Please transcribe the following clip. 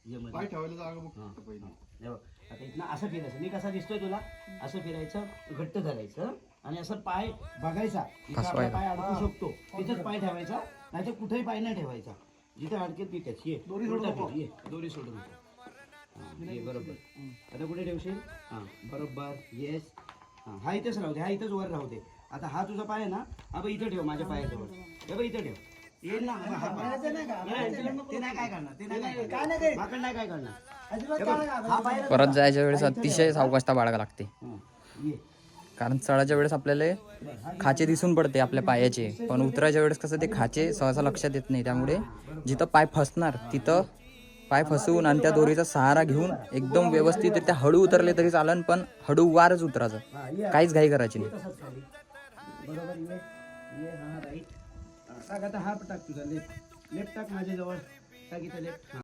ये मध्ये. पाय ठेवायला जागा बघ हां. पहिली. हे बघ. आता इथनं असं फिरायचं. मी कसा दिसतोय तुला असं फिरायचं, घट्ट धरायचं आणि असं पाय बघायचा. इथं आपला फसवायला. पाय अडकू शकतो तिथंच पाय ठेवायचा, नाही तर कुठेही पाय नाही ठेवायचा. जिथे अडकेल तिथेच. ये दोरी सोडू उलटा नको. फिर. ये दोरी सोडू नको. हां, ये बरोबर. आता कुठे ठेवशील? हां बरोबर. येस. हां हा इथेच राहू दे, हा इथंच वर राहू दे. आता हा तुझा पाय आहे ना, हा बघ इथं ठेव माझ्या पायाजवळ. हे बघ इथं ठेव. येईल ना हा पाय. ते नाही काय करणार, ते नाही काय माकड नाही काय करणार. हे बघ, हा पाय ना परत तुझा. जायच्या वेळेस हा इथं अतिशय ठेवायचा. सावकाशता बाळगा लागते, हां, ये. कारण चढायच्या वेळेस आपल्याला खाचे दिसून पडते आपल्या पायाचे, पण उतरायच्या वेळेस कसं ते खाचे सहसा लक्षात येत नाही. त्यामुळे जिथं पाय फसणार तिथं पाय फसवून आणि त्या दोरीचा सहारा घेऊन एकदम व्यवस्थितरित्या हळू उतरले तरी चालन, पण हळू वारच उतरायचं, हां, ये. काहीच घाई करायची नाही. तसंच खाली. बरोबर. ये हा राईट. टाक आता हा टाक तुझा लेफ्ट. लेफ्ट टाक माझ्या जवळ. टाक इथं लेफ्ट.